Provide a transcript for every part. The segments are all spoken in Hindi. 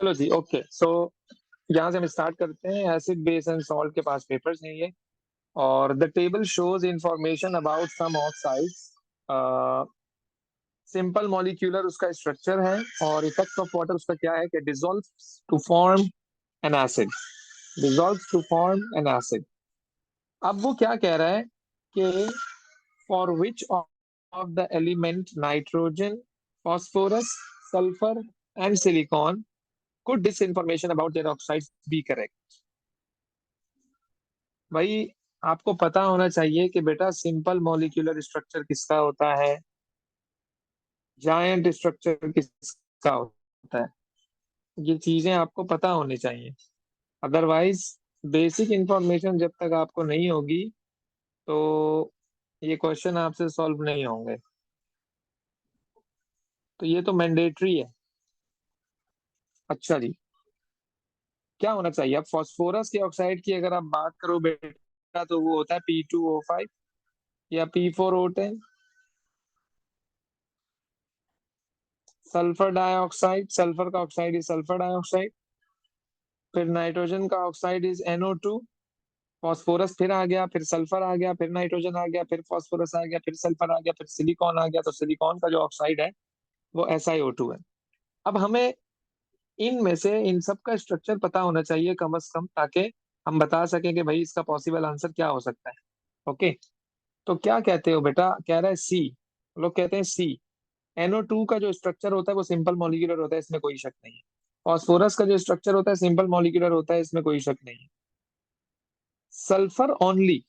चलो जी, ओके। सो यहाँ से हम स्टार्ट करते हैं। एसिड बेस एंड सॉल्ट के पास पेपर्स हैं ये। और the table shows information about some oxides. Simple molecular उसका स्ट्रक्चर है, और इफेक्ट ऑफ वाटर उसका क्या है कि dissolve to form an acid. Dissolve to form an acid. अब वो क्या कह रहा है कि for which of the element nitrogen, phosphorus, sulphur and silicon could this information about their oxides be correct? भाई, आपको पता होना चाहिए कि बेटा सिंपल मॉलिक्यूलर स्ट्रक्चर किसका होता है, जायंट स्ट्रक्चर किसका होता है। ये चीजें आपको पता होनी चाहिए। अदरवाइज बेसिक इंफॉर्मेशन जब तक आपको नहीं होगी तो ये क्वेश्चन आपसे सॉल्व नहीं होंगे। तो ये तो मैंडेटरी है। अच्छा जी, क्या होना चाहिए? अब फास्फोरस के ऑक्साइड की अगर आप बात करो बेटा, तो वो होता है P2O5 या P4O10। सल्फर डाइऑक्साइड, सल्फर का ऑक्साइड इज सल्फर डाइऑक्साइड। फिर नाइट्रोजन का ऑक्साइड इज NO2। फास्फोरस फिर आ गया, फिर सल्फर आ गया, फिर नाइट्रोजन आ गया, फिर फास्फोरस आ गया, फिर सल्फर आ गया, फिर सिलिकॉन आ गया। तो सिलिकॉन का जो ऑक्साइड है वो SiO2 है। अब हमें इनमें से इन सब का स्ट्रक्चर पता होना चाहिए कम से कम, ताकि हम बता सकें कि भाई इसका पॉसिबल आंसर क्या हो सकता है। ओके, तो क्या कहते हो बेटा? कह रहा है सी। लोग कहते हैं सी। NO2 का जो स्ट्रक्चर होता है वो सिंपल मॉलिक्यूलर होता है, इसमें कोई शक नहीं है। फास्फोरस का जो स्ट्रक्चर होता है सिंपल मॉलिक्यूलर होता है, इसमें कोई शक नहीं है। Sulphur only.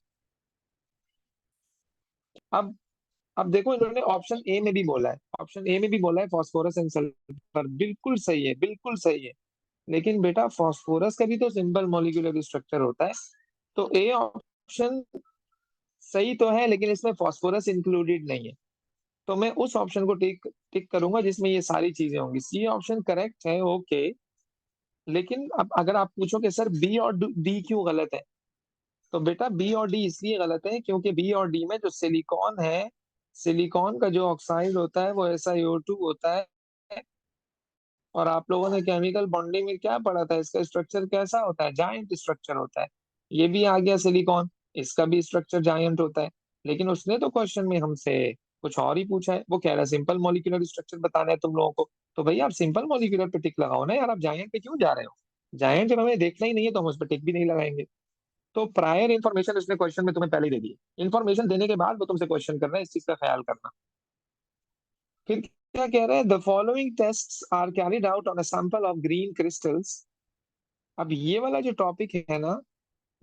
अब देखो, इन्होंने ऑप्शन ए में भी बोला है, ऑप्शन ए में भी बोला है फास्फोरस एंड सल्फर। बिल्कुल सही है, बिल्कुल सही है। लेकिन बेटा फास्फोरस का भी तो सिंपल मॉलिक्यूलर स्ट्रक्चर होता है। तो ए ऑप्शन सही तो है, लेकिन इसमें फास्फोरस इंक्लूडेड नहीं है। तो मैं उस ऑप्शन को टिक टिक करूंगा जिसमें ये सारी चीजें होंगी। सी ऑप्शन करेक्ट है, ओके। लेकिन अब अगर आप पूछो कि सर बी और डी क्यों गलत है, तो बेटा बी और डी इसलिए गलत है क्योंकि बी और डी में जो सिलिकॉन है, सिलिकॉन का जो ऑक्साइड होता है वो SiO2 होता है। और आप लोगों ने केमिकल बॉन्डिंग में क्या पढ़ा था? इसका स्ट्रक्चर कैसा होता है? जायंट स्ट्रक्चर होता है। ये भी आ गया सिलिकॉन, इसका भी स्ट्रक्चर जायंट होता है। लेकिन उसने तो क्वेश्चन में हमसे कुछ और ही पूछा है। वो कह रहा है सिंपल मॉलिक्यूलर स्ट्रक्चर बताना है तुम लोगों को। तो भैया आप सिंपल मॉलिक्यूलर पे टिक लगाओ ना यार, आप जायंट पे क्यों जा रहे हो? जायंट जब हमें देखना ही नहीं है तो हम उस पर टिक भी नहीं लगाएंगे। तो प्रायर इन्फॉर्मेशन उसने क्वेश्चन में तुम्हें पहले ही दे दी है। इन्फॉर्मेशन देने के बाद वो तुमसे क्वेश्चन कर रहा है, इस चीज का ख्याल करना। फिर क्या कह रहे हैं? The following tests are carried out on a sample of green crystals. अब ये वाला जो टॉपिक है ना,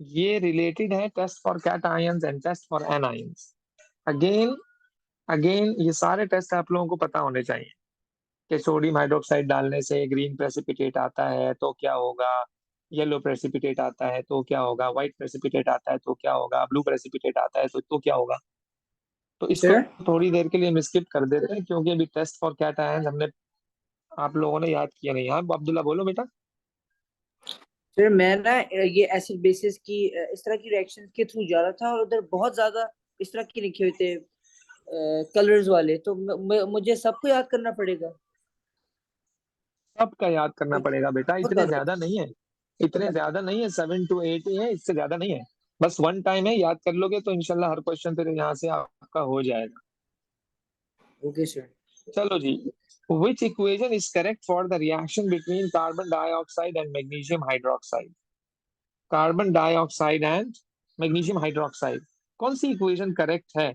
ये रिलेटेड है test for cations and test for anions. Again again ये सारे टेस्ट आप लोगों को पता होने चाहिए कि सोडियम हाइड्रोक्साइड डालने से ग्रीन प्रेसिपिटेट आता है तो क्या होगा, येलो प्रेसिपिटेट आता है तो क्या होगा, व्हाइट प्रेसिपिटेट आता है तो क्या होगा, ब्लू प्रेसिपिटेट आता है तो क्या होगा। तो इसको सर थोड़ी देर के लिए हम स्किप कर देते हैं, क्योंकि अभी टेस्ट फॉर कैट आयंस हमने, आप लोगों ने याद किया नहीं। हाँ अब्दुल्ला बोलो बेटा। सर मैं ना ये एसिड बेसिस की इस तरह की रिएक्शन के थ्रू जा रहा था, और उधर बहुत ज्यादा इस तरह के लिखे हुए थे कलर्स वाले, तो मुझे सबको याद करना पड़ेगा। सबका याद करना पड़ेगा बेटा, बहुत इतने ज्यादा। ज्यादा नहीं है। इतने ज्यादा नहीं है, 7 to 8 ही है, इससे ज्यादा नहीं है। बस वन टाइम है, याद कर लोगे तो इंशाल्लाह हर क्वेश्चन फिर यहाँ से आपका हो जाएगा। Okay sir. चलो जी। Which equation is correct for the reaction between carbon dioxide and magnesium hydroxide? Carbon dioxide and magnesium hydroxide, कौन सी इक्वेशन करेक्ट है?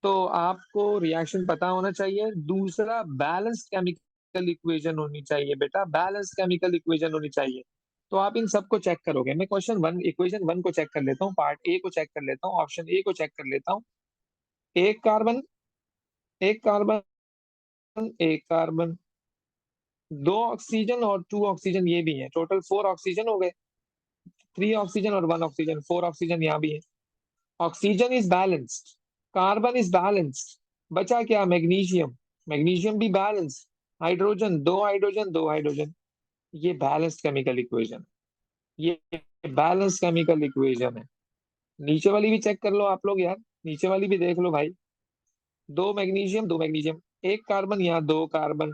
तो आपको रिएक्शन पता होना चाहिए। दूसरा, बैलेंस केमिकल इक्वेशन होनी चाहिए बेटा, बैलेंस केमिकल इक्वेशन होनी चाहिए। तो आप इन सबको चेक करोगे। मैं क्वेश्चन वन, इक्वेशन वन को चेक कर लेता हूँ, पार्ट ए को चेक कर लेता हूँ, ऑप्शन ए को चेक कर लेता हूँ। एक कार्बन, एक कार्बन, एक कार्बन, दो ऑक्सीजन और टू ऑक्सीजन ये भी है, टोटल 4 ऑक्सीजन हो गए। 3 ऑक्सीजन और 1 ऑक्सीजन, 4 ऑक्सीजन यहाँ भी है। Oxygen is balanced, carbon is balanced. बचा क्या? मैग्नीशियम, मैग्नीशियम भी बैलेंस्ड। हाइड्रोजन, दो हाइड्रोजन, दो हाइड्रोजन। ये बैलेंस्ड केमिकल इक्वेशन, ये बैलेंस केमिकल इक्वेशन है। नीचे वाली भी चेक कर लो आप लोग यार, नीचे वाली भी देख लो भाई। दो मैग्नीशियम, दो मैग्नीशियम, एक कार्बन, यहाँ दो कार्बन,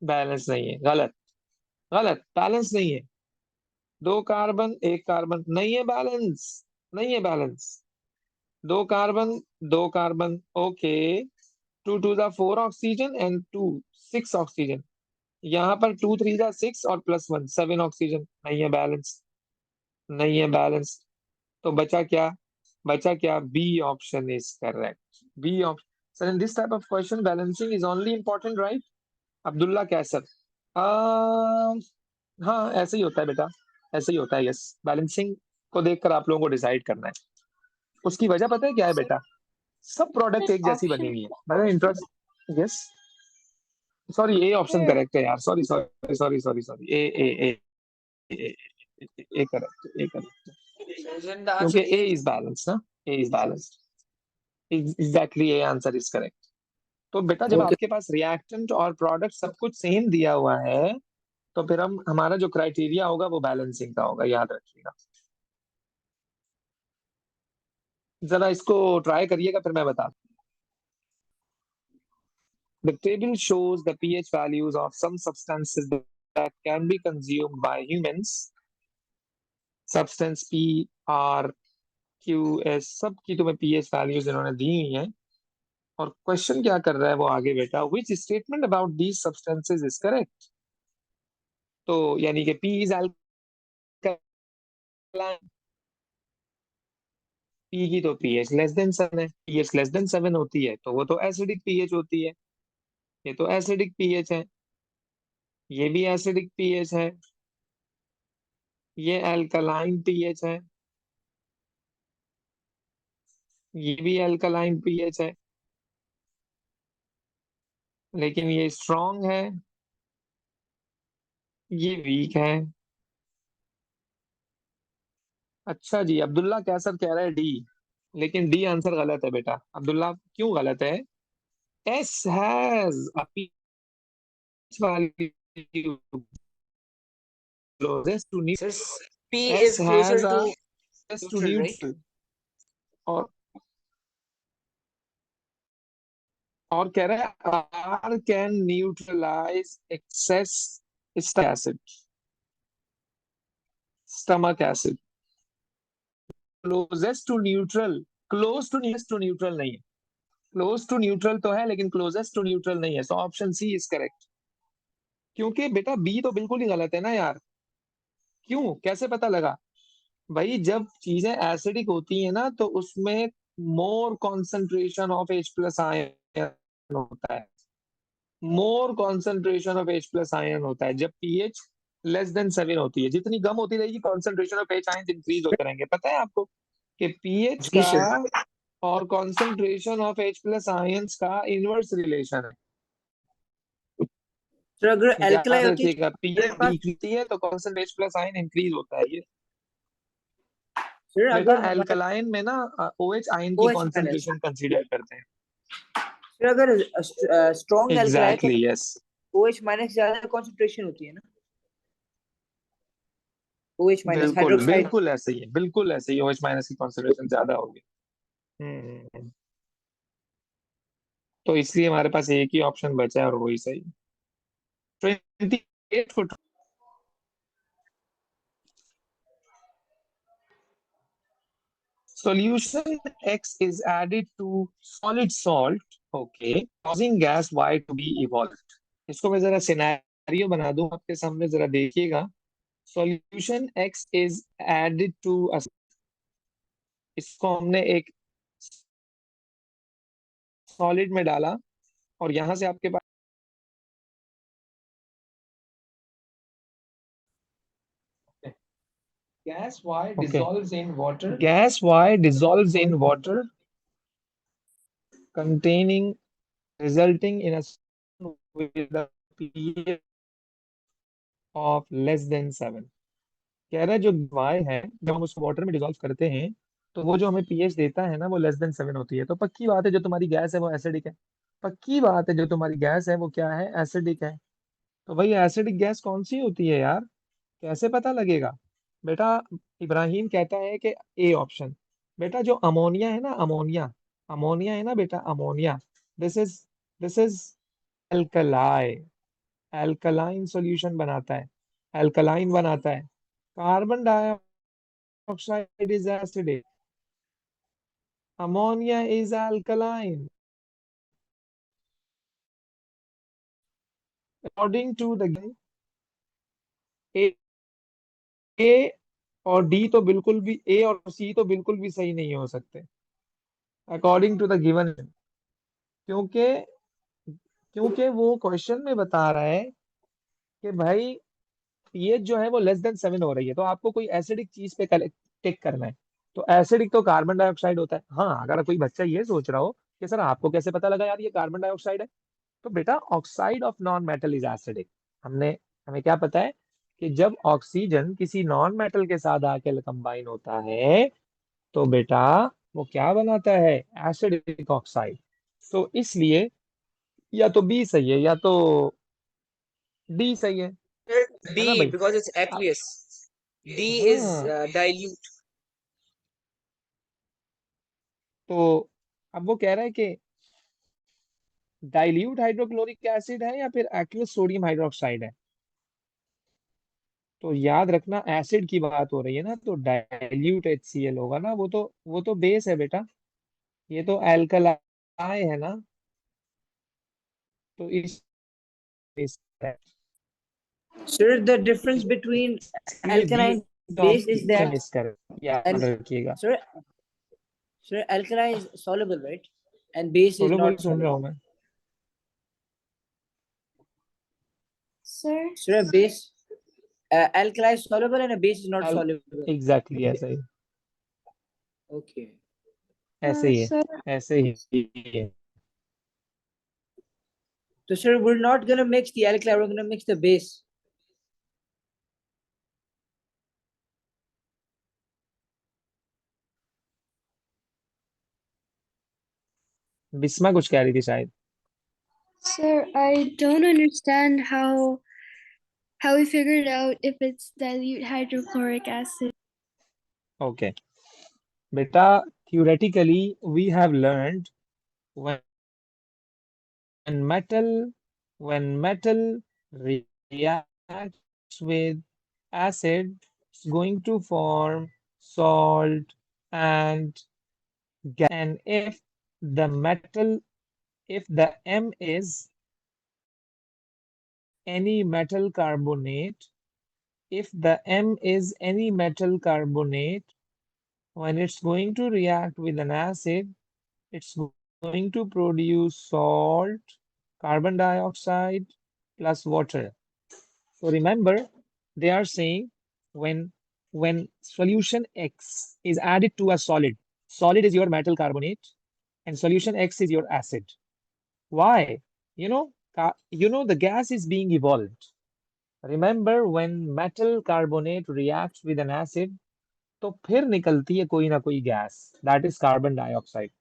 बैलेंस नहीं है, गलत। गलत, बैलेंस नहीं है। दो कार्बन एक कार्बन, नहीं है बैलेंस, नहीं है बैलेंस। दो कार्बन दो carbon, okay. Two two the four oxygen and two six oxygen. यहाँ पर टू थ्री द सिक्स और प्लस वन सेवन ऑक्सीजन, नहीं है बैलेंस, नहीं है बैलेंस। तो बचा क्या? बचा क्या? B option is correct, B option. Sir in this type of question balancing is only important, right? Abdullah Qaiser. आ, हाँ ऐसे ही होता है बेटा, ऐसे ही होता है, यस। बैलेंसिंग को देखकर आप लोगों को डिसाइड करना है। उसकी वजह पता है क्या है सर बेटा? सब प्रोडक्ट एक जैसी बनी ऑप्शन हुई है, मेरा interest. Yes, sorry A option sir correct है यार, sorry sorry sorry sorry sorry, A A correct, A correct. then the क्योंकि answer A A is is balance ना, A is balance, exactly A answer is correct. तो बेटा जब ओके। आपके पास रिएक्टेंट और प्रोडक्ट सब कुछ सेम दिया हुआ है, तो फिर हम हमारा जो क्राइटेरिया होगा वो बैलेंसिंग का होगा, याद रखिएगा। जरा इसको ट्राई करिएगा, फिर मैं बता। The table shows the pH values of some substances that can be consumed by humans. Substance P, R, Q, S सब की तुम्हें pH values इन्होंने दी हुई हैं। और क्वेश्चन क्या कर रहा है वो आगे बेटा, which statement about these substances is correct? तो यानी कि P is alkaline, P की तो pH लेस देन 7 है, pH लेस देन 7 होती है तो वो तो एसिडिक pH होती है। ये तो एसिडिक pH है, ये भी एसिडिक pH है, ये अल्कलाइन pH है, ये भी अल्कलाइन pH है, लेकिन ये स्ट्रॉन्ग है, ये वीक है। अच्छा जी, अब्दुल्ला कैसर कह रहा है डी, लेकिन डी आंसर गलत है बेटा। अब्दुल्ला क्यों गलत है? S has a pH value closest to Sir, neutral. P S is closer has a to closest to neutral, right? Neutral. और और कह रहा है R can neutralise excess acid, stomach acid. Closest to neutral, close to neutral नहीं है। क्लोज टू न्यूट्रल तो है लेकिन क्लोजेस्ट टू न्यूट्रल नहीं है, so option C is correct. क्योंकि बेटा बी तो बिल्कुल ही गलत है ना यार। क्यों, कैसे पता लगा? भाई जब चीजें एसिडिक होती है ना तो उसमें more concentration of H plus ion होता है, more concentration of H plus ion होता है जब पीएच लेस देन 7 होती है। जितनी कम होती रहेगी concentration of H ion increase होते रहेंगे। पता है आपको कि पीएच जी का सर। और concentration of H plus ions का इनवर्स रिलेशन है। सर अगर याद एल्कलाई होती है तो रखिएगा, हमारे पीएच पास। डिक्रीज है तो कॉन्सेंट्रेशन प्लस आयन इंक्रीज होता है ये। सर बेटा अगर हमारे एल्कलाइन में ना OH आयन की OH माइनस। कॉन्सेंट्रेशन कंसीडर करते हैं। सर अगर स्ट्रॉन्ग एल्कलाई तो एग्जैक्टली यस। OH माइनस ज्यादा कंसंट्रेशन होती है ना। OH माइनस बिल्कुल हाइड्रोक्साइड। बिल्कुल ऐसे ही है, बिल्कुल ऐसे ही, OH माइनस की कॉन्सेंट्रेशन ज्यादा होगी। हम्म। तो इसलिए हमारे पास एक ही ऑप्शन बचा है और वही सही। 28 foot. solution X is added to solid salt, okay, causing gas Y to be evolved। इसको मैं जरा सिनेरियो बना दूं आपके सामने, जरा देखिएगा। Solution X is added to a, इसको हमने एक सॉलिड में डाला और यहां से आपके पास gas Y dissolves in water, gas Y dissolves in water containing, resulting in a with a pH of less than 7। कह रहा है जो वाई है जब हम उसको वाटर में डिजोल्व करते हैं तो वो जो हमें पीएच देता है ना वो लेस देन 7 होती है। तो पक्की बात है जो तुम्हारी गैस है वो एसिडिक है। पक्की बात है जो तुम्हारी गैस है वो क्या है, एसिडिक है। तो भाई एसिडिक गैस कौन सी होती है यार, कैसे पता लगेगा? बेटा इब्राहिम कहता है कि ए ऑप्शन। बेटा जो अमोनिया है ना, अमोनिया, अमोनिया है ना बेटा, ammonia, this is alkali, alkaline solution बनाता है। अल्कलाइन बनाता है। Carbon dioxide is acidic, ammonia is alkaline. According to the A और डी तो बिल्कुल भी, ए और सी तो बिल्कुल भी सही नहीं हो सकते अकॉर्डिंग टू द गिवन, क्योंकि क्योंकि वो क्वेश्चन में बता रहा है कि भाई पीएच जो है वो लेस देन 7 हो रही है, तो आपको कोई एसिडिक चीज पे टिक करना है। तो एसिडिक तो कार्बन डाइऑक्साइड होता है। हाँ, अगर कोई बच्चा ये सोच रहा हो कि सर आपको कैसे पता लगा यार ये कार्बन डाइऑक्साइड है, तो बेटा oxide of non metal is acidic. हमने हमें क्या पता है कि जब ऑक्सीजन किसी नॉन मेटल के साथ आके कंबाइन होता है तो बेटा वो क्या बनाता है, एसिडिक ऑक्साइड। तो इसलिए या तो बी सही है या तो डी सही है ना B भाई। because it's अब aqueous. D is हाँ, dilute. तो अब वो कह रहा है कि डाइल्यूट हाइड्रोक्लोरिक एसिड है या फिर एक्वस सोडियम हाइड्रोक्साइड है। तो याद रखना एसिड की बात हो रही है ना, तो डाइल्यूट HCl होगा ना, वो तो बेस है बेटा। ये तो एल्कलाई है ना, तो इस बेस है। Sir, the difference between इसलिए B alkaline base is option that miss कर, याद al रखिएगा। sir, sir, alkaline is soluble, right? And base is बोलो बोलो, not सुन रहा soluble. हूँ मैं। Sir, Sir, a base, alkali is soluble and a base is not soluble. Exactly ऐसा ही, Okay. ऐसे ही है, sir, ऐसे ही है। So, sir, we're not gonna mix the alkali, we're gonna mix the base. Bisma कुछ कह रही थी शायद। sir, I don't understand how we figured out if it's dilute hydrochloric acid. Okay बेटा, theoretically we have learned when metal when metal reacts with acid, it's going to form salt and gas. And the metal if the M is any metal carbonate, if the M is any metal carbonate, when it's going to react with an acid, it's going to produce salt, carbon dioxide plus water. So remember, they are saying when solution X is added to a solid is your metal carbonate and solution X is your acid. Why? The gas is being evolved. Remember, when metal carbonate reacts with an acid, तो फिर निकलती है कोई ना कोई gas, that is carbon dioxide.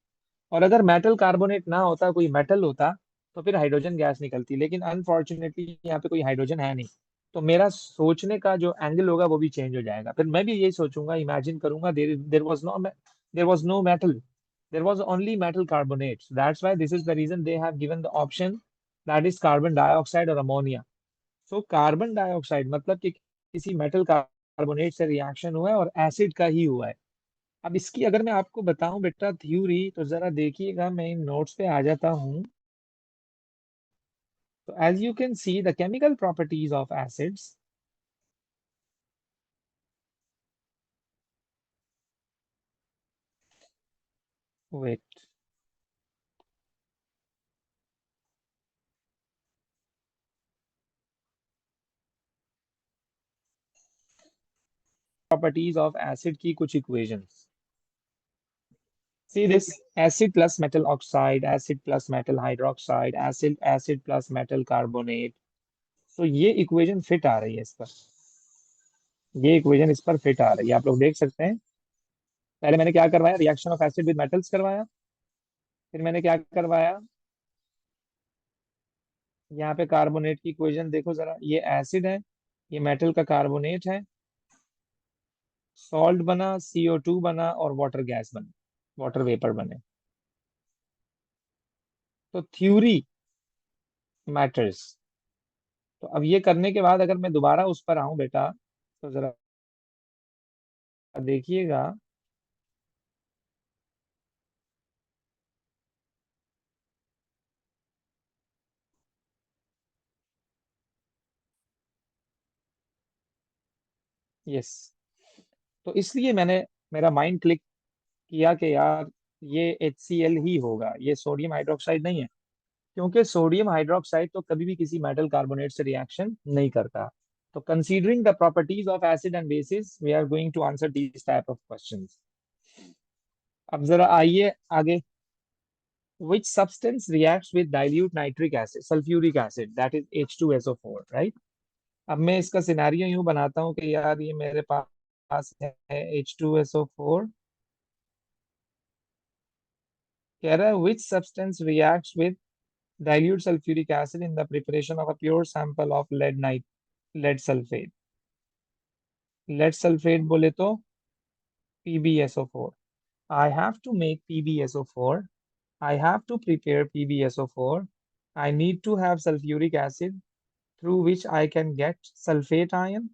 और अगर मेटल कार्बोनेट ना होता, कोई मेटल होता, तो फिर हाइड्रोजन गैस निकलती। लेकिन अनफॉर्चुनेटली यहाँ पे कोई हाइड्रोजन है नहीं, तो मेरा सोचने का जो एंगल होगा वो भी चेंज हो जाएगा। फिर मैं भी यही सोचूंगा, इमेजिन करूंगा, there was no metal, there was only metal carbonate, that's why this is the reason they have given the option that is carbon dioxide और अमोनिया। सो कार्बन डाइऑक्साइड मतलब कि किसी मेटल कार्बोनेट से रिएक्शन हुआ है और एसिड का ही हुआ है। अब इसकी अगर मैं आपको बताऊं बेटा थ्योरी, तो जरा देखिएगा, मैं इन नोट्स पे आ जाता हूं। तो as you can see the chemical properties of acids, wet, properties of acid की कुछ equations. See this, acid plus metal oxide, acid plus metal hydroxide, acid plus metal carbonate. तो ये इक्वेशन फिट आ रही है इस पर, ये इक्वेशन इस पर फिट आ रही है, आप लोग देख सकते हैं। पहले मैंने क्या करवाया, reaction of acid with metals करवाया। फिर मैंने क्या करवाया, यहाँ पे कार्बोनेट की इक्वेशन देखो जरा, ये एसिड है, ये मेटल का कार्बोनेट है, सॉल्ट बना, CO2 बना और वाटर गैस बने, वाटर वेपर बने। तो थ्योरी मैटर्स, तो अब ये करने के बाद अगर मैं दोबारा उस पर आऊं बेटा, तो जरा देखिएगा। यस, तो इसलिए मैंने मेरा माइंड क्लिक किया कि यार ये HCl ही होगा, ये सोडियम हाइड्रोक्साइड नहीं है, क्योंकि सोडियम हाइड्रोक्साइड तो कभी भी किसी मेटल कार्बोनेट से रिएक्शन नहीं करता। तो considering the properties of acid and bases we are going to answer these type of questions. अब जरा आइए आगे। Which substance reacts with dilute nitric acid, sulfuric acid, that is H2SO4, right? अब मैं इसका सिनेरियो यूं बनाता हूं कि यार ये मेरे पास है H2SO4, कह रहा है which substance reacts with dilute sulfuric acid in the preparation of a pure sample of lead sulfate। lead sulfate बोले तो PbSO4। I have to make PbSO4, I have to prepare PbSO4, I need to have sulfuric acid through which I can get sulfate ion।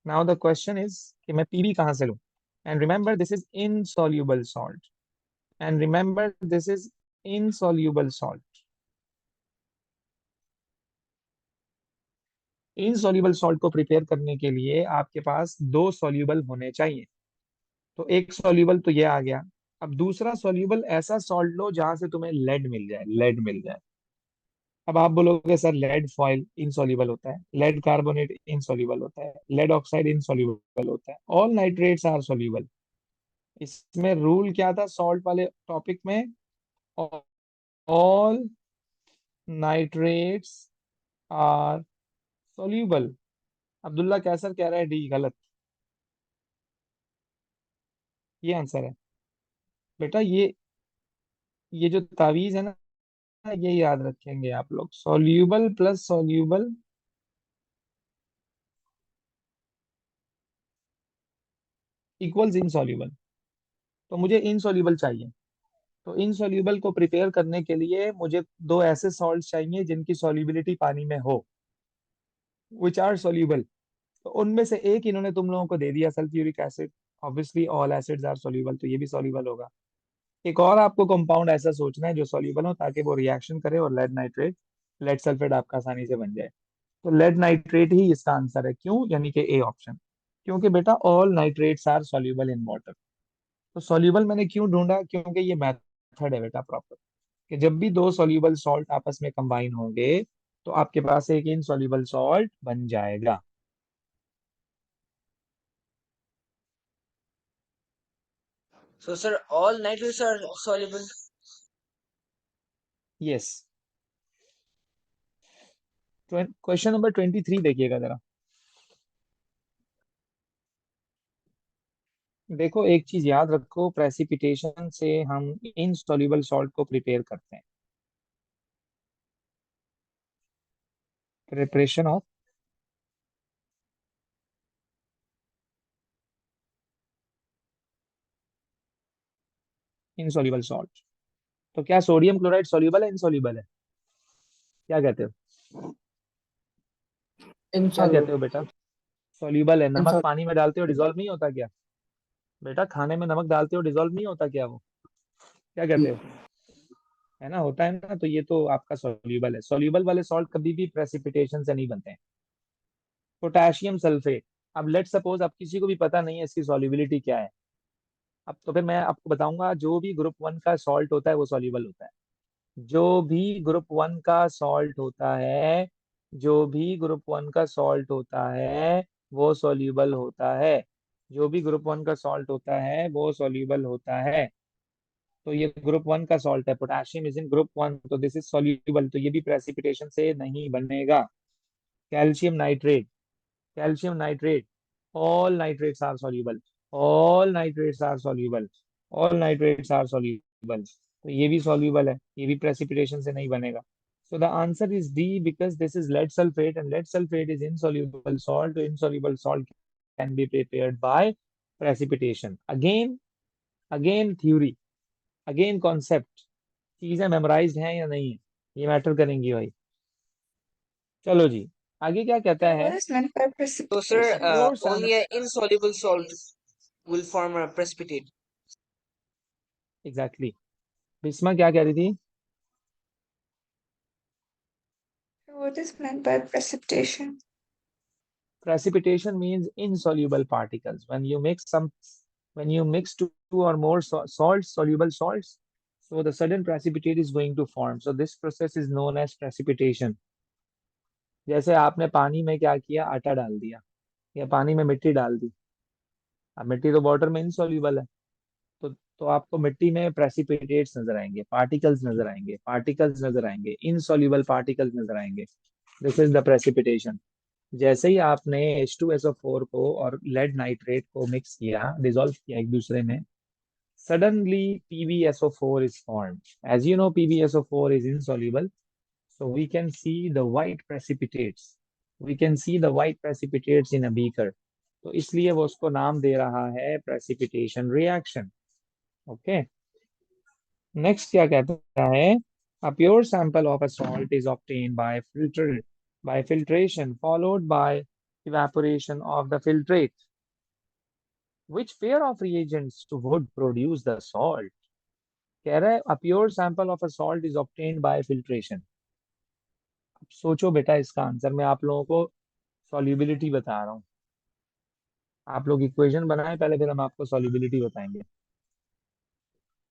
Now the question is कि मैं Pb कहाँ से लूँ? And remember this is insoluble salt, and remember this is insoluble salt। insoluble salt को प्रिपेयर करने के लिए आपके पास दो soluble होने चाहिए। तो एक soluble तो ये आ गया। अब दूसरा soluble ऐसा सॉल्ट लो जहां से तुम्हें लेड मिल जाए, लेड मिल जाए। अब आप बोलोगे सर लेड फॉइल इनसॉल्युबल होता है, लेड कार्बोनेट इनसॉल्युबल होता है, लेड ऑक्साइड इनसॉल्युबल होता है, ऑल नाइट्रेट्स आर सॉल्युबल। इसमें रूल क्या था सॉल्ट वाले टॉपिक में? All nitrates are soluble. Abdullah Qaiser कह रहा है डी गलत, ये आंसर है बेटा। ये जो तावीज है ना, ये याद रखेंगे आप लोग, soluble plus soluble equals insoluble. तो मुझे इनसॉल्युबल चाहिए। तो इनसॉल्युबल को प्रिपेयर करने के लिए मुझे दो ऐसे सॉल्ट चाहिए जिनकी सॉल्युबिलिटी पानी में हो, विच आर सॉल्युबल। तो उनमें से एक इन्होंने तुम लोगों को दे दिया, sulphuric acid. Obviously all acids are soluble, तो ये भी सॉल्युबल होगा। एक और आपको कंपाउंड ऐसा सोचना है जो सॉल्युबल हो, ताकि वो रिएक्शन करे और लेड नाइट्रेट, लेड सल्फेट आपका आसानी से बन जाए। तो लेड नाइट्रेट ही इसका आंसर है। क्यों? यानी कि ए ऑप्शन, क्योंकि बेटा all nitrates are soluble in water. तो सॉल्युबल मैंने क्यों ढूंढा? क्योंकि ये मेथड है बेटा प्रॉपर, कि जब भी दो सॉल्युबल सॉल्ट आपस में कंबाइन होंगे तो आपके पास एक इनसॉल्युबल सॉल्ट बन जाएगा। So sir, all nitrates are soluble. Yes. Question number 23 देखिएगा जरा। देखो एक चीज याद रखो, प्रेसिपिटेशन से हम इनसॉल्युबल सॉल्ट को प्रिपेयर करते हैं। Preparation of insoluble salt. तो क्या सोडियम क्लोराइड सॉल्युबल है इनसॉल्युबल है? क्या कहते हो? क्या कहते हो Insoluble. बेटा? सॉल्युबल है। नमक Insoluble. पानी में डालते हो डिजोल्व नहीं होता क्या? बेटा खाने में नमक डालते हो डिजोल्व नहीं होता क्या वो? क्या कहते हो? है ना, होता है ना। तो ये तो आपका सॉल्युबल है। सॉल्युबल वाले सॉल्ट कभी भी प्रेसिपिटेशन से नहीं बनते हैं। Potassium sulphate. अब लेट सपोज अब किसी को भी पता नहीं है इसकी सॉल्युबिलिटी क्या है, अब तो फिर मैं आपको बताऊंगा, जो भी ग्रुप 1 का सॉल्ट होता है वो सॉल्युबल होता है। जो भी ग्रुप 1 का सॉल्ट होता है, जो भी ग्रुप 1 का सॉल्ट होता है वो सॉल्युबल होता है। जो भी ग्रुप 1 का सॉल्ट होता है वो सॉल्युबल होता है। तो ये ग्रुप 1 का सॉल्ट है, पोटेशियम इज इन ग्रुप 1, तो दिस इज सॉल्युबल, तो ये भी प्रेसिपिटेशन से नहीं बनेगा। Calcium nitrate, calcium nitrate, all nitrates are soluble, all nitrates are soluble, all nitrates are soluble. तो ये भी सॉल्युबल है, ये भी प्रेसिपिटेशन से नहीं बनेगा। So the answer is D, because this is lead sulfate and lead sulfate is insoluble salt. So insoluble salt can be prepared by precipitation। Again theory, again concept, चीजें मेमोराइज्ड हैं या नहीं है, ये मैटर करेंगी भाई। चलो जी, आगे क्या कहता What है? is meant by तो sir precipitation? Pure only an insoluble salt will form a precipitate. Exactly. Bisma क्या कह रही थी? What is meant by precipitation? Precipitation means insoluble particles. When you mix two or more salts, soluble salts, so the sudden precipitate is going to form. So this process is known as precipitation. जैसे आपने पानी में क्या किया, आटा डाल दिया, या पानी में मिट्टी डाल दी। अब मिट्टी तो वाटर में इनसॉल्युबल है, तो आपको मिट्टी में प्रेसिपिटेट्स नजर आएंगे, पार्टिकल्स नजर आएंगे, पार्टिकल्स नजर आएंगे, इनसॉल्युबल पार्टिकल्स नजर आएंगे। This is the precipitation. जैसे ही आपने H2SO4 को और लेड नाइट्रेट को मिक्स किया, डिसॉल्व किया एक दूसरे में, suddenly PbSO4 is formed. As you know, PbSO4 is insoluble, so we can see the white precipitates. We can see the white precipitates in a beaker. तो इसलिए वो उसको नाम दे रहा है precipitation reaction. Okay. Next क्या कहता है? A pure sample of a salt is obtained by filtration followed by evaporation of the filtrate. Which pair of reagents would produce the salt? कह रहा है a pure sample of a salt is obtained by filtration. अब सोचो बेटा इसका आंसर। मैं आप लोगों को सॉल्युबिलिटी बता रहा हूँ, आप लोग इक्वेशन बनाएं पहले, फिर हम आपको सॉल्युबिलिटी बताएंगे।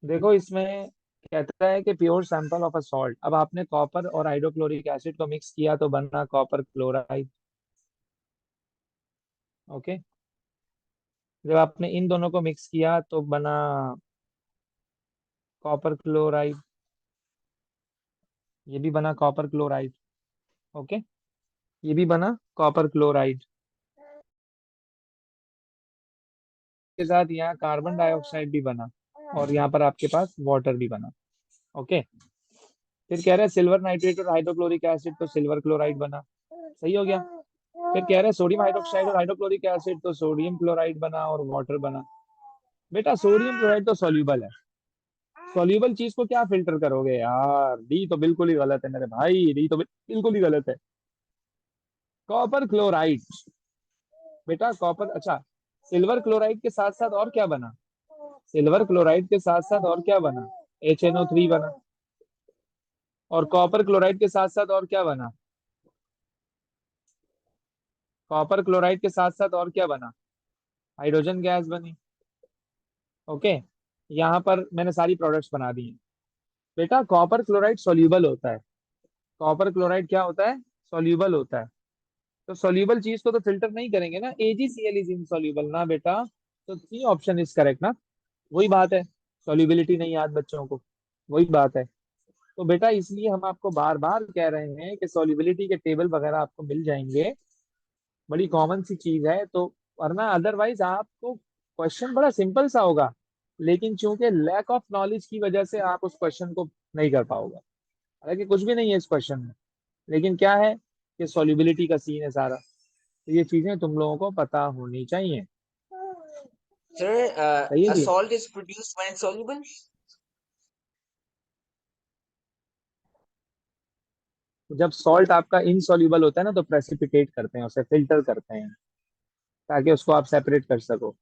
देखो इसमें कहता है कि pure sample of a salt. अब आपने कॉपर और हाइड्रोक्लोरिक एसिड को मिक्स किया तो बना कॉपर क्लोराइड। ओके। जब आपने इन दोनों को मिक्स किया तो बना कॉपर क्लोराइड, ये भी बना कॉपर क्लोराइड। ओके, ये भी बना कॉपर क्लोराइड। के साथ यहाँ कार्बन डाइऑक्साइड भी बना, और यहाँ पर आपके पास वाटर भी बना। ओके। फिर कह रहा है सिल्वर नाइट्रेट और हाइड्रोक्लोरिक एसिड तो सिल्वर क्लोराइड बना, सही हो गया। फिर कह रहे हैं सोडियम हाइड्रोक्साइड और हाइड्रोक्लोरिक एसिड तो सोडियम क्लोराइड बना और वाटर बना। बेटा सोडियम क्लोराइड तो सॉल्यूबल है, सॉल्यूबल चीज को क्या फिल्टर करोगे यार? डी तो बिल्कुल ही गलत है मेरे भाई, डी तो बिल्कुल ही गलत है। कॉपर क्लोराइड, बेटा कॉपर। अच्छा, सिल्वर क्लोराइड के साथ साथ और क्या बना? सिल्वर क्लोराइड के साथ साथ और क्या बना? HNO3 बना। और कॉपर क्लोराइड के साथ साथ और क्या बना? कॉपर क्लोराइड के साथ साथ और क्या बना? हाइड्रोजन गैस बनी। ओके, यहाँ पर मैंने सारी प्रोडक्ट्स बना दी हैं। बेटा कॉपर क्लोराइड सॉल्यूबल होता है। कॉपर क्लोराइड क्या होता है? सॉल्यूबल होता है। तो सॉल्यूबल चीज को तो फिल्टर नहीं करेंगे ना, AgCl इज इनसॉल्यूबल ना बेटा। तो सी ऑप्शन इज करेक्ट ना। वही बात है, सॉल्युबिलिटी नहीं याद बच्चों को, वही बात है। तो बेटा इसलिए हम आपको बार बार कह रहे हैं कि सॉल्युबिलिटी के टेबल वगैरह आपको मिल जाएंगे, बड़ी कॉमन सी चीज है। तो वरना अदरवाइज आपको क्वेश्चन बड़ा सिंपल सा होगा, लेकिन चूंकि लैक ऑफ नॉलेज की वजह से आप उस क्वेश्चन को नहीं कर पाओगे। हालांकि कुछ भी नहीं है इस क्वेश्चन में, लेकिन क्या है कि सॉल्युबिलिटी का सीन है सारा। तो ये चीजें तुम लोगों को पता होनी चाहिए। Sir, सही है a जी। salt is produced when soluble. जब सॉल्ट आपका इनसॉल्युबल होता है ना, तो प्रेसिपिटेट करते हैं, उसे फिल्टर करते हैं ताकि उसको आप सेपरेट कर सको।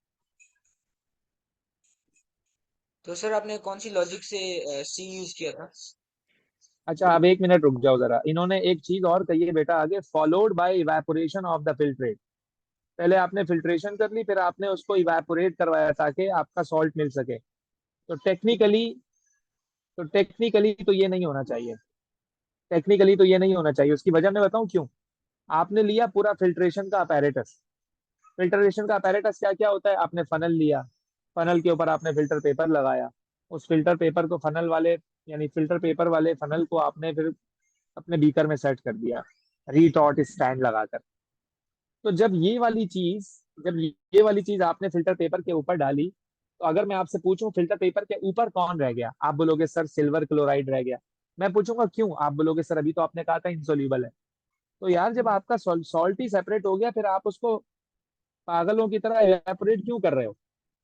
तो सर आपने कौन सी लॉजिक से सी यूज किया था? अच्छा अब एक मिनट रुक जाओ जरा, इन्होंने एक चीज और कही है बेटा आगे, followed by evaporation of the filtrate. पहले आपने फिल्ट्रेशन कर ली, फिर आपने उसको इवेपोरेट करवाया ताकि आपका सॉल्ट मिल सके। तो टेक्निकली तो ये नहीं होना चाहिए। टेक्निकली तो ये नहीं होना चाहिए, उसकी वजह मैं बताऊं क्यों। आपने लिया पूरा फिल्ट्रेशन का अपैरेटस। फिल्ट्रेशन का अपैरेटस क्या क्या होता है? आपने फनल लिया, फनल के ऊपर आपने फिल्टर पेपर लगाया, उस फिल्टर पेपर को फनल वाले, यानी फिल्टर पेपर वाले फनल को आपने फिर अपने बीकर में सेट कर दिया, रीटॉट स्टैंड लगाकर। तो जब ये वाली चीज आपने फिल्टर पेपर के ऊपर डाली, तो अगर मैं आपसे पूछूं फिल्टर पेपर के ऊपर कौन रह गया, आप बोलोगे सर सिल्वर क्लोराइड रह गया। मैं पूछूंगा क्यों, आप बोलोगे सर अभी तो आपने कहा था इंसोल्यूबल है। तो यार जब आपका सॉल्ट ही सेपरेट हो गया, फिर आप उसको पागलों की तरह इवेपोरेट क्यों कर रहे हो?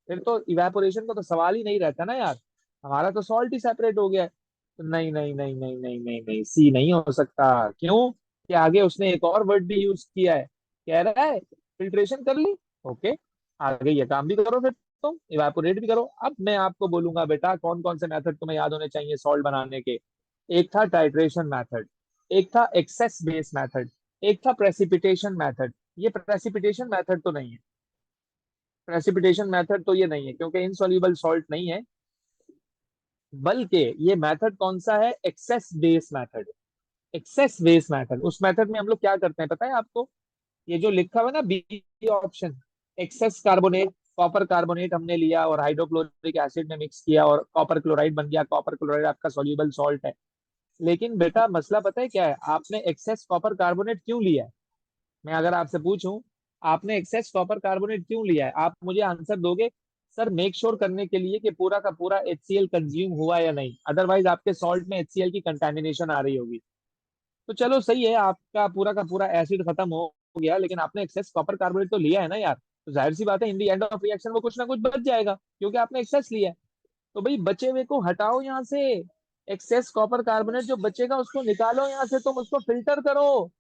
फिर तो इवेपोरेशन का तो सवाल ही नहीं रहता ना यार। हमारा तो सॉल्ट ही सेपरेट हो गया है। तो नहीं नहीं नहीं नहीं नहीं नहीं नहीं, सी नहीं हो सकता। क्यों? कि आगे उसने एक और वर्ड भी यूज किया है, कह रहा है फिल्ट्रेशन कर ली, ओके, आगे ये काम भी करो, फिर तुम इवापोरेट भी करो। अब मैं आपको बोलूंगा बेटा कौन कौन से मेथड तुम्हें याद होने चाहिए सॉल्ट बनाने के। एक था टाइट्रेशन मेथड, एक था एक्सेस बेस मेथड, एक था प्रेसिपिटेशन मेथड। ये प्रेसिपिटेशन मेथड तो नहीं है, प्रेसिपिटेशन मेथड तो ये नहीं है क्योंकि इनसॉल्युबल सॉल्ट नहीं है, बल्कि ये मेथड कौन सा है, excess base method. Excess base method, उस मेथड में हम लोग क्या करते हैं पता है आपको, ये जो लिखा हुआ है ना B option, excess carbonate, copper carbonate हमने लिया और हाइड्रोक्लोरिक एसिड में मिक्स किया और कॉपर क्लोराइड बन गया, कॉपर क्लोराइड आपका सॉल्युबल सॉल्ट है। लेकिन बेटा मसला पता है क्या है, आपने एक्सेस कॉपर कार्बोनेट क्यों लिया है? मैं अगर आपसे पूछूं आपने एक्सेस कॉपर कार्बोनेट क्यों लिया है, आप मुझे आंसर दोगे सर मेक श्योर करने के लिए कि पूरा का पूरा HCl कंज्यूम हुआ या नहीं, अदरवाइज आपके सॉल्ट में HCl की कंटेमिनेशन आ रही होगी। तो चलो सही है, आपका पूरा का पूरा एसिड खत्म हो गया, लेकिन आपने एक्सेस कॉपर कार्बोनेट तो लिया है ना यार, तो जाहिर सी बात है इन दी एंड ऑफ रिएक्शन वो कुछ ना कुछ बच जाएगा क्योंकि आपने एक्सेस लिया है। तो भाई बचे हुए को हटाओ यहाँ से, एक्सेस कॉपर कार्बोनेट जो बचेगा उसको निकालो यहाँ से, तुम उसको फिल्टर करो,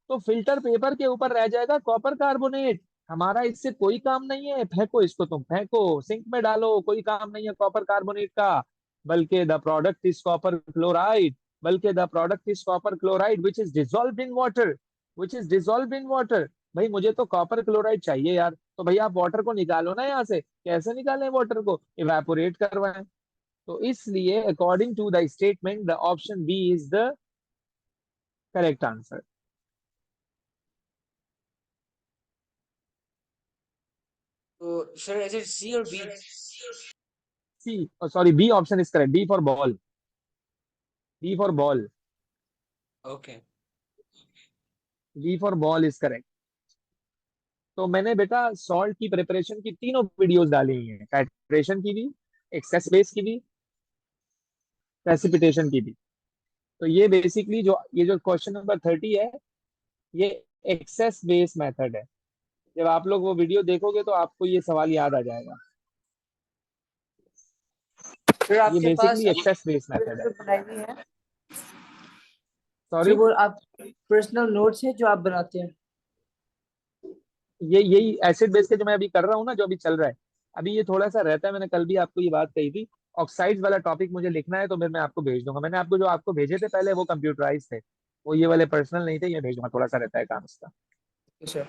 तो फिल्टर पेपर के ऊपर रह जाएगा कॉपर कार्बोनेट। हमारा इससे कोई काम नहीं है, फेंको इसको, तुम फेंको सिंक में डालो, कोई काम नहीं है कॉपर कार्बोनेट का। बल्कि the product is copper chloride, बल्कि the product is copper chloride which is dissolve in water, which is dissolve in water. भाई मुझे तो कॉपर क्लोराइड चाहिए यार, तो भैया आप वाटर को निकालो ना यहाँ से, कैसे निकालें वाटर को, इवेपोरेट करवाएं। तो इसलिए according to the statement the option B is the correct answer. तो सर इज इट सी और B? C, sorry, B option is correct, B for ball, B for ball, okay. B for ball is correct. तो मैंने बेटा सॉल्ट की प्रिपरेशन की तीनों वीडियोस डाली हुई हैं, टाइट्रेशन की भी, एक्सेस बेस की भी, प्रेसिपिटेशन की भी। तो ये बेसिकली जो ये जो क्वेश्चन नंबर 30 है, ये एक्सेस बेस मेथड है। जब आप लोग वो वीडियो देखोगे तो आपको ये सवाल याद आ जाएगा। फिर ये आपके पास बेसिकली एक्सेस बेस मेथड है। जो बनाई हुई है, जो सॉरी, वो आप पर्सनल नोट्स है जो आप बनाते हैं? ये यही एसिड बेस के जो मैं अभी कर रहा हूँ ना, जो अभी चल रहा है, अभी ये थोड़ा सा रहता है, मैंने कल भी आपको ये बात कही थी, ऑक्साइड्स वाला टॉपिक मुझे लिखना है तो फिर मैं आपको भेज दूंगा। मैंने आपको जो आपको भेजे थे पहले वो कंप्यूटराइज थे, वो ये वाले पर्सनल नहीं थे, ये भेज दूंगा, थोड़ा सा रहता है काम इसका। सर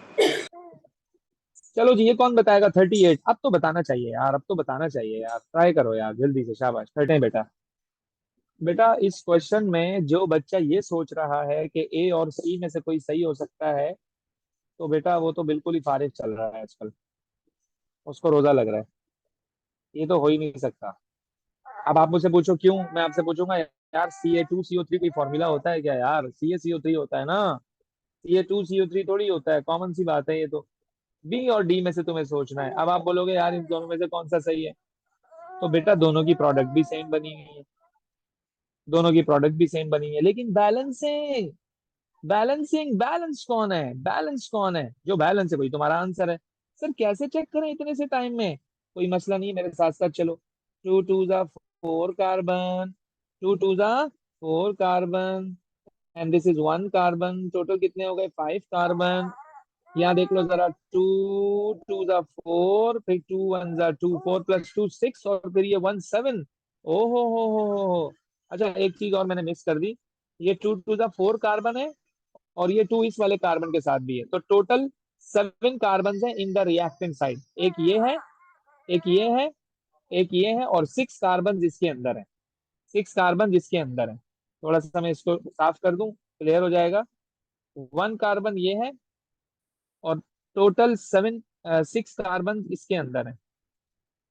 चलो जी, ये कौन बताएगा 38? अब तो बताना चाहिए यार, अब तो बताना चाहिए यार, ट्राई करो यार जल्दी से, शाबाश 30 बेटा। बेटा इस क्वेश्चन में जो बच्चा ये सोच रहा है कि ए और सी में से कोई सही हो सकता है, तो बेटा वो तो बिल्कुल ही फारिग चल रहा है आजकल, उसको रोजा लग रहा है, ये तो हो ही नहीं सकता। अब आप मुझसे पूछो क्यों, मैं आपसे पूछूंगा यार Ca2CO3 कोई फॉर्मूला होता है क्या यार, CaCO3 होता है ना, Ca2CO3 थोड़ी होता है, कॉमन सी बात है ये तो। बी और डी में से तुम्हें सोचना है। अब आप बोलोगे यार इन दोनों में से कौन सा सही है, तो बेटा दोनों की प्रोडक्ट भी सेम बनी हुई है, दोनों की प्रोडक्ट भी सेम बनी है, लेकिन बैलेंसिंग, बैलेंसिंग, बैलेंस कौन है, बैलेंस कौन है, जो बैलेंस है वही तुम्हारा आंसर है। सर कैसे चेक करें इतने से टाइम में, कोई मसला नहीं है, मेरे साथ साथ चलो। टू टू जा फोर कार्बन, टू टू जा four carbon, and this is one carbon, total कितने हो गए 5 कार्बन। यहाँ देख लो जरा, टू टू जा फोर, फिर टू वन जा टू, 4 + 2 6, और फिर ये 1 7। ओ हो। अच्छा एक चीज और मैंने मिस कर दी, ये टू टू जा फोर कार्बन है और ये टू इस वाले कार्बन के साथ भी है, तो टोटल 7 कार्बन है इन द रिएक्टेंट साइड। एक ये है, एक ये है, एक ये है, और 6 कार्बन इसके अंदर है, 6 कार्बन इसके अंदर है। थोड़ा सा मैं इसको साफ कर दूं, क्लियर हो जाएगा। 1 कार्बन ये है और टोटल 6 कार्बन इसके अंदर है,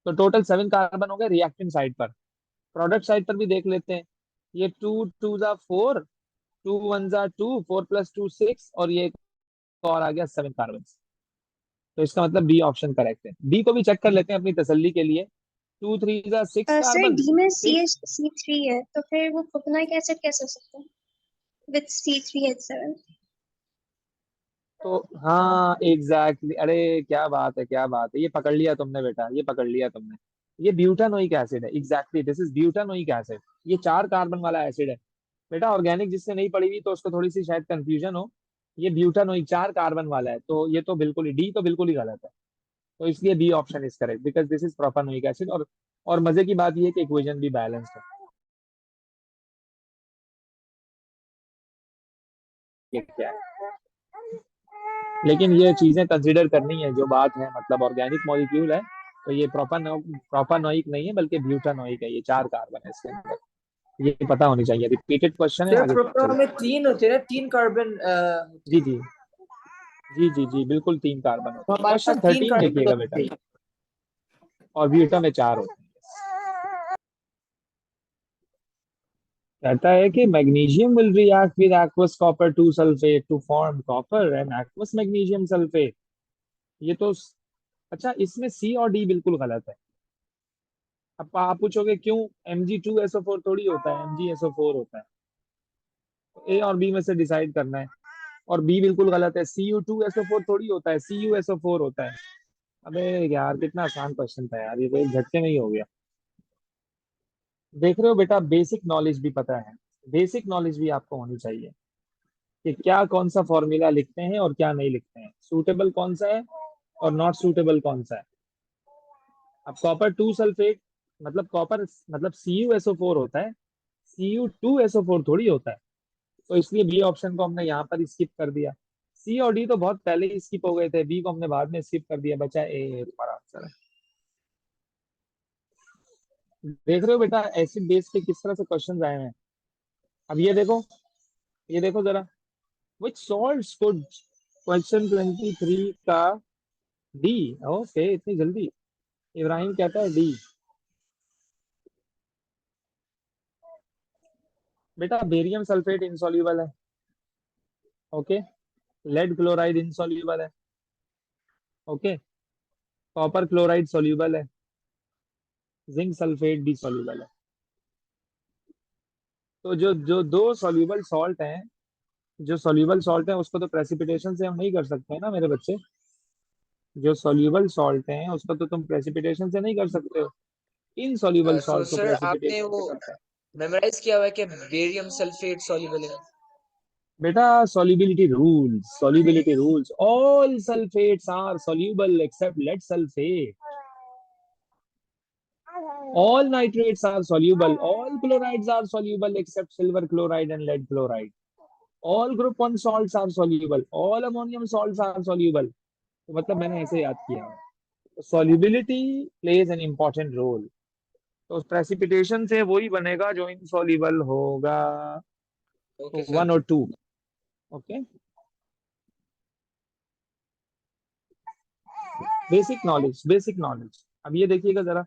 तो टोटल 7 कार्बन हो गए रिएक्टेंट साइड पर। प्रोडक्ट साइड पर भी देख लेते हैं, ये टू टू जा फोर, टू वन जा टू, 4 + 2 6, और ये एक और आ गया 7 कार्बन। तो इसका मतलब बी ऑप्शन करेक्ट है। डी को भी चेक कर लेते हैं अपनी तसल्ली के लिए, 2 3 जा सिक्स सर कार्बन डी में सिक्स C3 है, तो फिर वो प्रोपेनॉइक एसिड कैसे हो सकता है विद C3H7? तो हाँ एग्जैक्टली, अरे क्या बात है, क्या बात है, ये पकड़ लिया तुमने बेटा, ये पकड़ लिया तुमने। ये ब्यूटानोइक एसिड है, exactly this is butanoic acid. ये 4 कार्बन वाला एसिड है बेटा। ऑर्गेनिक जिससे नहीं पड़ी हुई तो उसको थोड़ी सी शायद कंफ्यूजन हो, ये ब्यूटानोइक 4 कार्बन वाला है, तो ये तो बिल्कुल ही डी तो बिल्कुल ही गलत है। तो इसलिए B option is correct because this is propanoic acid. और मजे की बात ये है कि इक्वेशन भी बैलेंस्ड है। ये क्या है, लेकिन ये चीजें कंसिडर करनी है जो बात है, मतलब ऑर्गेनिक मॉलिक्यूल है तो ये प्रोपानोइक नहीं है बल्कि ब्यूटानोइक है, ये 4 कार्बन है इसके अंदर, ये पता होनी चाहिए। रिपीटेड क्वेश्चन है, सर आगे प्रोटॉन चलो। में 3 होते हैं ना, 3 कार्बन होते जी हैं। जी जी जी जी बिल्कुल 3 कार्बन तो होते हैं। हमारे पास क्वेश्चन 3 13 कार्बन देखिएगा बेटा, होते हैं। और ब्यूटा में 4 होते हैं। कहता है कि magnesium will react with aqueous copper 2 sulphate to form copper and aqueous magnesium sulphate. ये तो अच्छा, इसमें सी और डी बिल्कुल गलत है। अब आप पूछोगे क्यों, Mg2SO4 थोड़ी होता है, MgSO4 होता है। तो ए और बी में से डिसाइड करना है, और बी बिल्कुल गलत है। Cu2SO4 थोड़ी होता है, CuSO4 होता है। अबे यार कितना आसान क्वेश्चन था यार, ये तो एक झटके में ही हो गया। देख रहे हो बेटा, बेसिक नॉलेज भी पता है, बेसिक नॉलेज भी आपको होनी चाहिए कि क्या कौन सा फॉर्मूला लिखते हैं और क्या नहीं लिखते हैं, सूटेबल कौन सा है और नॉट सूटेबल कौन सा है। अब कॉपर 2 सल्फेट मतलब कॉपर मतलब CuSO4 होता है, Cu2SO4 थोड़ी होता है। तो इसलिए बी ऑप्शन को हमने यहाँ पर स्किप कर दिया। सी और डी तो बहुत पहले ही स्किप हो गए थे, बी को हमने बाद में स्किप कर दिया, बचा ए तुम्हारा आंसर है। देख रहे हो बेटा एसिड बेस के किस तरह से क्वेश्चन आए हैं। अब ये देखो जरा, विच सॉल्ट्स कुड, क्वेश्चन 23 का डी। ओके इतनी जल्दी, इब्राहिम कहता है डी। बेटा बेरियम सल्फेट इनसॉल्युबल है, ओके। लेड क्लोराइड इनसॉल्युबल है, ओके। कॉपर क्लोराइड सॉल्युबल है, जिंक सल्फेट भी सॉल्युबल है। तो जो जो दो सॉल्युबल सॉल्ट हैं, जो सॉल्युबल सॉल्ट है उसको तो प्रेसिपिटेशन से हम नहीं कर सकते हैं ना मेरे बच्चे। जो सॉल्युबल सॉल्ट हैं उसको तो तुम प्रेसिपिटेशन से नहीं कर सकते हो, इनसॉल्युबल तो सॉल्ट को सर आपने प्रेसिपिटेशन से वो करते हैं। मेमोराइज किया हुआ है कि बेरियम सल्फेट सॉल्युबल है। बेटा solubility rules, all sulfates are soluble except lead sulfate, all nitrates are soluble, all chlorides are soluble except silver chloride and lead chloride, all group 1 salts are soluble, all ammonium salts are soluble। तो मतलब मैंने ऐसे याद किया, solubility plays an important role। तो प्रेसिपिटेशन से वही बनेगा जो इनसॉल्युबल होगा, ओके तो सर। 1 और 2। Okay, basic knowledge, basic knowledge. अब ये देखिएगा जरा,